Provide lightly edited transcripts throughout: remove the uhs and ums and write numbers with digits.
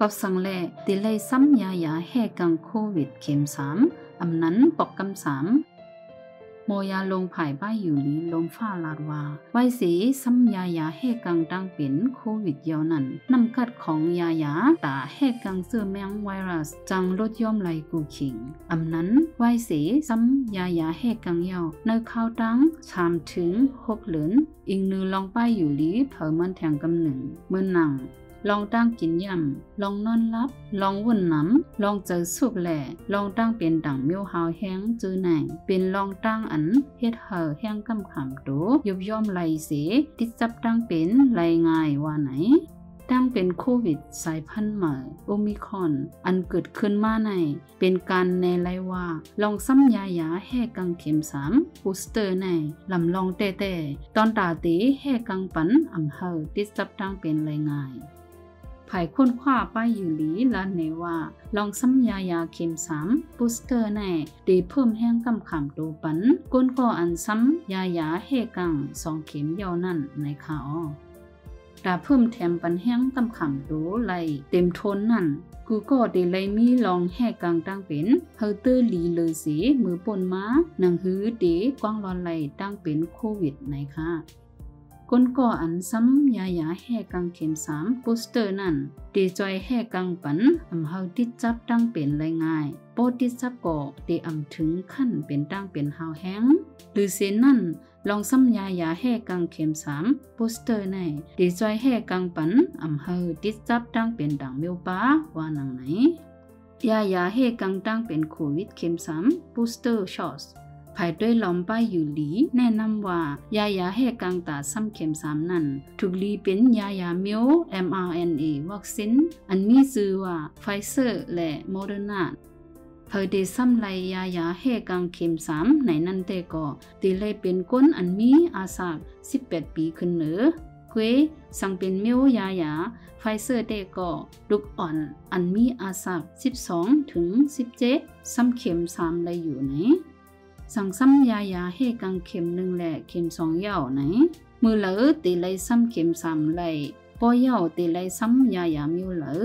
กับสังเลติเลยซ้ำยาแห่กังโควิดเข็ม3อำนั้นปอกกำ3โมยาลงภายบ้ายอยู่ลีลมฟ้าลาดว่าไว้สีซ้ำยาแห่กังดังเป็นโควิดเยานั้นนำกัดของยาตาแห่กังเสื้อแมงไวรัสจังลดย่อมไหลกูขิงอำนั้นไว้สีซ้ำยาแห่กังเยาในข้าวดังชามถึง6เหลือนอิงนือลองป้ายอยู่ลีเผอมันแทงกำหนึ่งเมื่อนังลองตั้งกินยำลองนอนลับลองวุ่นน้ำลองเจอสุกแหล่ลองตั้งเป็นดั่งเมียวหาวแห้งจื้อไหนเป็นลองตั้งอันเฮ็ดเห่อแห้งกำขำตัวยุบย่อมไหลเสติดจับตั้งเป็นไหลง่ายว่าไหนตั้งเป็นโควิดสายพันธุ์ใหม่โอมิครอนอันเกิดขึ้นมาในเป็นการแนไลว่าลองซ้ำยาแห่กังเข็ม3บูสเตอร์ในลำลองเต้ตอนตาตีแห่กังปันอำเภอติดจับตั้งเป็นไหลง่ายภายค้นคว้าไปอยู่หลีลานเนว่าลองซ้ำยาเข็ม3บูสเตอร์ในตีเพิ่มแห้งกำขำตูปันก้นก็อันซ้ำยาเฮกัง2เข็มยาวนั่นในข่าวดาเพิ่มแถมปันแห้งกำขำตูไหลเต็มทนนั่นกูก็ได้ไลมีลองแห่กังตั้งเป็นเฮอเตอร์ลีเลยสีมือปนม้าหนังหือตีกว้างรอนไหลตั้งเป็นโควิดในค่ะก้นก่ออันซ้ำยาแห่กังเข็ม3บูสเตอร์นั่นตีจอยแห่กังปันอำเฮาติดจับตั้งเป็นไรง่ายโปติดจับก่อตีอำถึงขั้นเป็นตั้งเป็นหาวแห้งหรือเส้นนั่นลองซ้ำยาแห่กังเข็ม3บูสเตอร์ในตีจอยแห่กังปันอำเฮาติดจับตั้งเป็นดังเมียวป้าว่านังไหนยาแห่กังตั้งเป็นโควิดเข็ม3บูสเตอร์ช็อตภายด้วยล้อมป้ายอยู่หลีแนะนำว่ายาแห่กังตาซ้ำเข็ม3นั้นถูกลีเป็นยาเมียว mRNA วัคซีนอันมีชื่อว่าไฟเซอร์และโมเดอร์นาเพื่อได้ซ้ำไลยาแห่กังเข็ม3ในนั้นแต่ก็ตีเลยเป็นก้นอันมีอาสา18 ปีขึ้นเหนือเกวสั่งเป็นเมียวยาไฟเซอร์เตก็ลูกอ่อนอันมีอาสา12 ถึง 17ซ้ำเข็ม3เลยอยู่ไหนสั่งซ้ำยาให้กังเข็ม1และเข็ม2เย่าไหนมือเหลือตีไลซ้ำเข็ม3ไลปอเย่าตีไลซ้ำยามิวเหลือ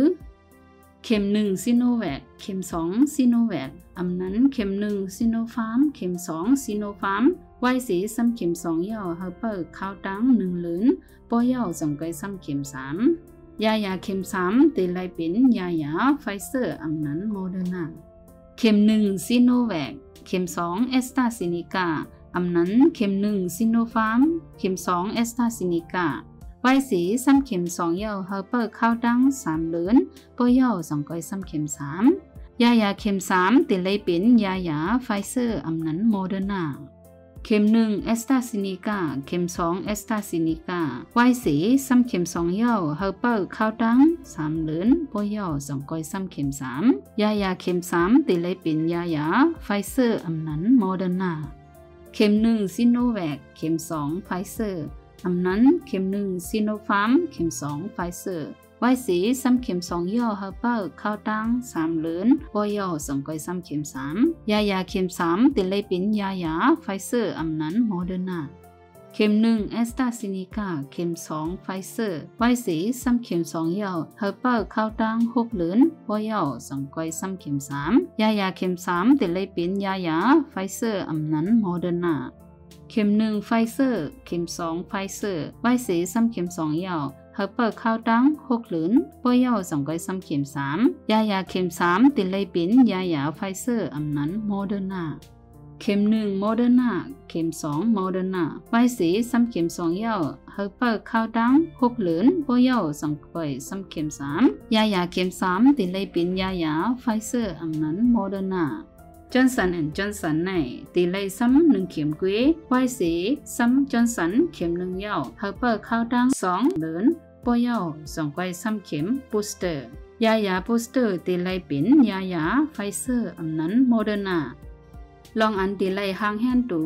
เข็ม1ซิโนแวคเข็ม2ซิโนแวคอำนั้นเข็ม1ซิโนฟาร์มเข็ม2ซิโนฟาร์มไว้สีซ้ำเข็ม2เย่าเฮาเปิดข้าวตัง1เหลือนปอเย่าส่งไปซ้ำเข็ม3ยาเข็ม3ตีไลเป็นยาไฟเซอร์อำนั้นโมเดอร์นาเข็ม1ซิโนแวคเข็ม2เอสตาซินิกาอำนั้นเข็ม1ซิโนฟาร์มเข็ม2เอสตาซินิกาไว้สีซ้ำเข็ม2เย่าเฮาเปิดข้าวดัง3เหลือนปอเย่า2ก้อยซ้ำเข็ม3ยาเข็ม3ติเลยเป็นยาไฟเซอร์อำนั้นโมเดอร์นาเข็ม1เอสตาซินิกาเข็ม2เอสตาซินิกาไว้สีซ้ำเข็ม2เย่าเฮาเปิดข้าวดัง3เหลือนปอเย่า2ก้อยซ้ำเข็ม3ยาเข็ม3ติเลยเป็นยาไฟเซอร์อำนั้นโมเดอร์นาเข็ม1ซิโนแวคเข็ม2ไฟเซอร์อำนั้นเข็ม1ซิโนฟาร์มเข็ม2ไฟเซอร์ไว้สีซ้ำเข็ม2เย่าเฮาเปิดข้าวดัง3เหลือนปอเย่า2ก้อยซ้ำเข็ม3ยาเข็ม3ติเลยเป็นยาไฟเซอร์อำนั้นโมเดอร์นาเข็ม1เอสตาซินิกาเข็ม2ไฟเซอร์ไว้สีซ้ำเข็ม2เย่าเฮาเปิดข้าวดัง6เหลือนปอเย่า2ก้อยซ้ำเข็ม3ยาเข็ม3ติเลยเป็นยาไฟเซอร์อำนั้นโมเดอร์นาเข็ม1ไฟเซอร์เข็ม2ไฟเซอร์ไว้สีซ้ำเข็ม2เย่าเฮาเปิดข้าวดัง6เหลือนปอเย่า2ก้อยซ้ำเข็ม3ยาเข็ม3ติเลยเป็นยาไฟเซอร์อำนั้นโมเดอร์นาเข็ม1โมเดอร์นาเข็ม2โมเดอร์นาไว้สีซ้ำเข็ม2เย่าเฮาเปิดข้าวดัง6เหลือนปอเย่า2ก้อยซ้ำเข็ม3ยาเข็ม3ติเลยเป็นยาไฟเซอร์อำนั้นโมเดอร์นาจอห์นสันแอนด์จอห์นสันในตีเลยซ้ำ1เข็มกวยไว้สีซ้ำจอห์นสันเข็ม1เย่าเฮาเปิดข้าวดัง2เหลือนปอเย่า2ก้อยซ้ำเข็มบูสเตอร์ยาบูสเตอร์ตีเลยเป็นยาไฟเซอร์อำนั้นโมเดอร์นาลองอันตีเลยหางแฮนตู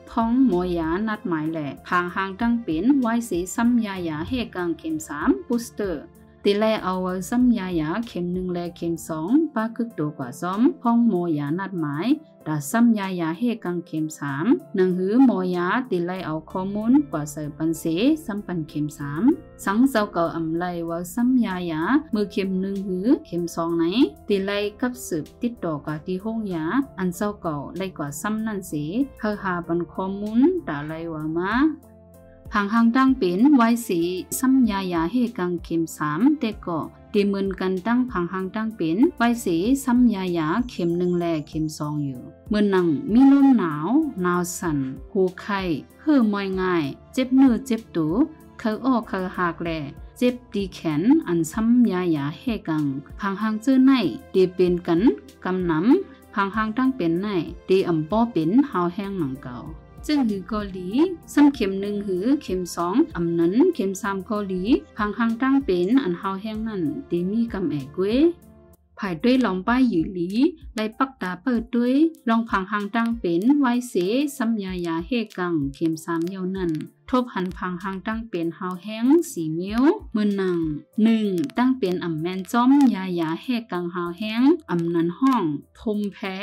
พ้องหมอยานัดหมายแหละหางตั้งเป็นไว้สีซ้ำยาเฮกังเข็ม3บูสเตอร์ ตีไลเอาไว้ซ้ำยาเข็ม1และเข็ม2ป้าคึกตัวกว่าซ้อมพ้องโมยานัดหมายดาซ้ำยาเฮกังเข็ม3หนังหือโมยาตีไลเอาข้อมูลกว่าเสปันเสซ้ำปันเข็ม3สังเจ้าเก่าอำไลว่าซ้ำยามือเข็ม1หือเข็ม2ไหนตีไลกับสืบติดต่อกับที่ห้องยาอันเจ้าเก่าไลกว่าซ้ำนั่นเสเฮาหาปันข้อมูลดาไลว่ามาพังหางดังเป็นไว้สีซ้ำยาเฮกังเข็ม3แต่ก็ตีเหมือนกันตั้งพังหางตั้งเป็นไว้สีซ้ำยาเข็ม1และเข็ม2อยู่เมื่อนังมีลมหนาวสั่นหูไข้เหื่อมอยง่ายเจ็บเนื้อเจ็บตัวเขาอ้อเขาหักแหล่เจ็บตีแขนอันซ้ำยาเฮกังพังหางเจอในตีเป็นกันกำน้ำพังหางตั้งเป็นในตีอ่ำป้อเป็นหาวแห้งหนังเก่าจึงหือเกาหลีซ้ำเข็ม1หือเข็ม2อำนั้นเข็ม3เกาหลีพังหางตั้งเป็นอันหาวแห้งนั่นตีมีกำแอกเว้ภายด้วยลองป้ายอยู่หลีได้ปักตาเปิดด้วยลองพังหางตั้งเป็นไว้เสซ้ำยาเฮกังเข็ม3เยานั่นทบหันพังหางตั้งเป็นหาวแห้ง4มิ้วมือนัง1ตั้งเป็นอำแมนจ้อมยาเฮกังหาวแห้งอำนั้นห้องทมแพ้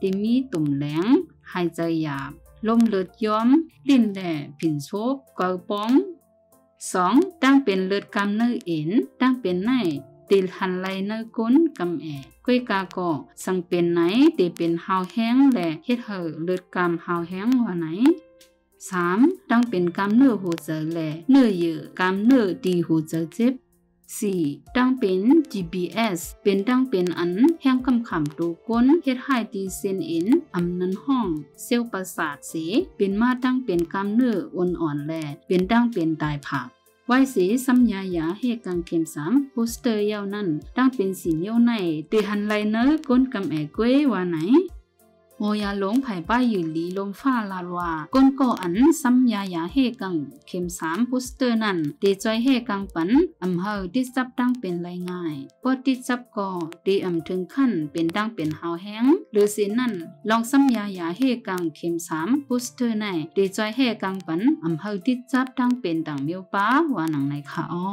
ตีมีตุ่มแหลงหายใจหยาบลมเลือดย้อมลิ้นแหล่ผินโซบเกาป้อง2ตั้งเป็นเลือดกำเนื้อเอ็นตั้งเป็นในติลหันไหลเนื้อก้นกำแอกก้อยกาก็สังเป็นไหนตีเป็นหาวแห้งและเฮ็ดให้เลือดกำหาวแห้งว่าไหน3ตั้งเป็นกำเนื้อหัวใจและเนื้อเยื่อกำเนื้อตีหัวใจเจ็บ4ตั้งเป็น GBS เป็นตั้งเป็นอันแห้งกำขำตัวก้นเฮ็ดให้ตีเส้นเอ็นอำนั้นห้องเซลล์ประสาทสีเป็นมาตั้งเป็นกำเนื้ออ่อนๆและเป็นตั้งเป็นตายผักไว้สีซ้ำยาเฮกังเข็ม3โปสเตอร์ยาวนั่นตั้งเป็นสีเมียวในตีหันไหลเนื้อก้นกำแอกก้วยว่าไหนโมยาหลงไผ่ป้ายอยู่หลีลมฟ้าลาดว่าก้นก่ออันซ้ำยาเฮกังเข็ม3โปสเตอร์นั่นตีจอยเฮกังปันอำเฮาติดจับตั้งเป็นไรง่ายพอติดจับก่อตีอำถึงขั้นเป็นตั้งเป็นหาวแห้งหรือสินั่นลองซ้ำยาเฮกังเข็ม3โปสเตอร์ในตีจอยเฮกังปันอำเฮาติดจับตั้งเป็นต่างเมียวป้าว่าหนังในขาอ้อ